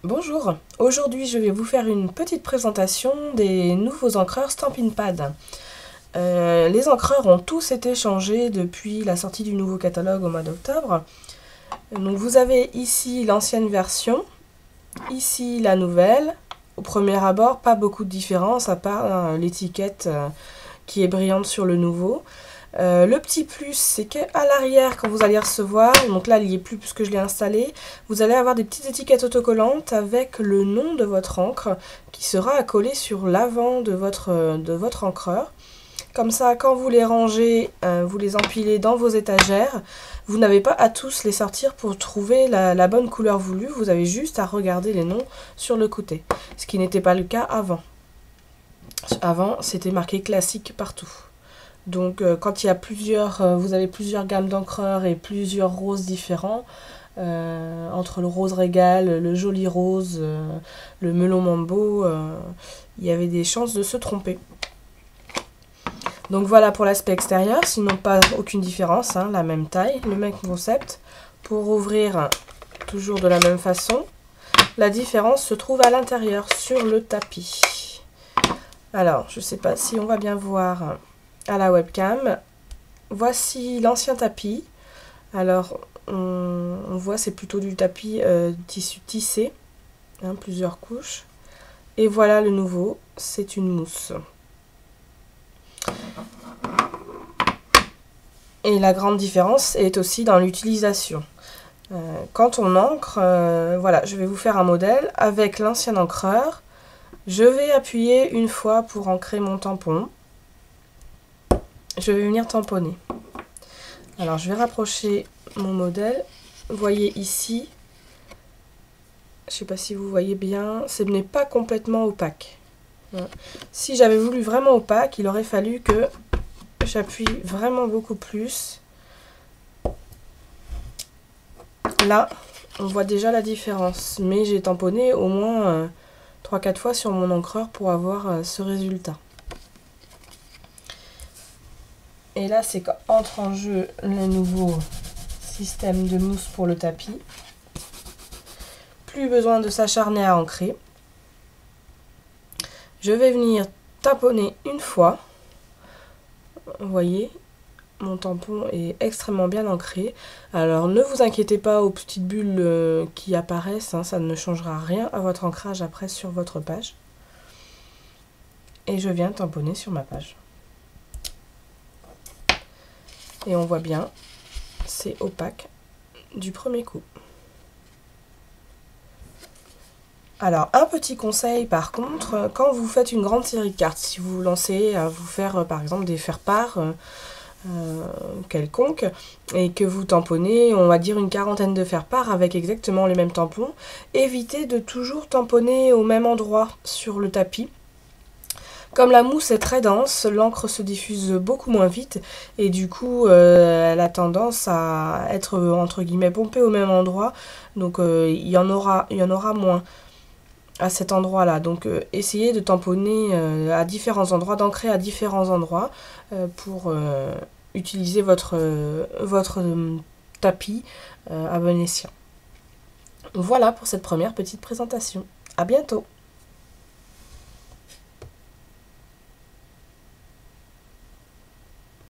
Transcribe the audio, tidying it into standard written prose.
Bonjour, aujourd'hui je vais vous faire une petite présentation des nouveaux encreurs Stampin' Pad. Les encreurs ont tous été changés depuis la sortie du nouveau catalogue au mois d'octobre. Donc vous avez ici l'ancienne version, ici la nouvelle. Au premier abord, pas beaucoup de différence à part l'étiquette qui est brillante sur le nouveau. Le petit plus, c'est qu'à l'arrière, quand vous allez recevoir, donc là il n'y est plus puisque je l'ai installé, vous allez avoir des petites étiquettes autocollantes avec le nom de votre encre qui sera accolé sur l'avant de votre encreur. Comme ça, quand vous les rangez, vous les empilez dans vos étagères, vous n'avez pas à tous les sortir pour trouver la bonne couleur voulue, vous avez juste à regarder les noms sur le côté, ce qui n'était pas le cas avant. Avant, c'était marqué classique partout. Donc quand il y a vous avez plusieurs gammes d'encreurs et plusieurs roses différents, entre le rose régal, le joli rose, le melon mambo, il y avait des chances de se tromper. Donc voilà pour l'aspect extérieur, sinon pas aucune différence, hein, la même taille, le même concept. Pour ouvrir, toujours de la même façon, la différence se trouve à l'intérieur, sur le tapis. Alors, je ne sais pas si on va bien voir à la webcam. Voici l'ancien tapis. Alors on voit c'est plutôt du tapis tissu tissé, hein, plusieurs couches. Et voilà le nouveau, c'est une mousse. Et la grande différence est aussi dans l'utilisation. Quand on encre, voilà, je vais vous faire un modèle avec l'ancien encreur. Je vais appuyer une fois pour ancrer mon tampon. Je vais venir tamponner. Alors je vais rapprocher mon modèle. Vous voyez ici, je ne sais pas si vous voyez bien, ce n'est pas complètement opaque. Si j'avais voulu vraiment opaque, il aurait fallu que j'appuie vraiment beaucoup plus. Là, on voit déjà la différence, mais j'ai tamponné au moins 3-4 fois sur mon encreur pour avoir ce résultat. Et là, c'est qu'entre en jeu le nouveau système de mousse pour le tapis. Plus besoin de s'acharner à ancrer. Je vais venir taponner une fois. Vous voyez, mon tampon est extrêmement bien ancré. Alors ne vous inquiétez pas aux petites bulles qui apparaissent, hein, ça ne changera rien à votre ancrage après sur votre page. Et je viens tamponner sur ma page. Et on voit bien, c'est opaque du premier coup. Alors, un petit conseil par contre, quand vous faites une grande série de cartes, si vous vous lancez à vous faire par exemple des faire-part quelconques, et que vous tamponnez, on va dire une quarantaine de faire-part avec exactement les mêmes tampons, évitez de toujours tamponner au même endroit sur le tapis. Comme la mousse est très dense, l'encre se diffuse beaucoup moins vite et du coup elle a tendance à être entre guillemets pompée au même endroit, donc il y en aura moins à cet endroit là. Donc essayez de tamponner à différents endroits, d'ancrer à différents endroits pour utiliser votre tapis à bon escient. Voilà pour cette première petite présentation. À bientôt!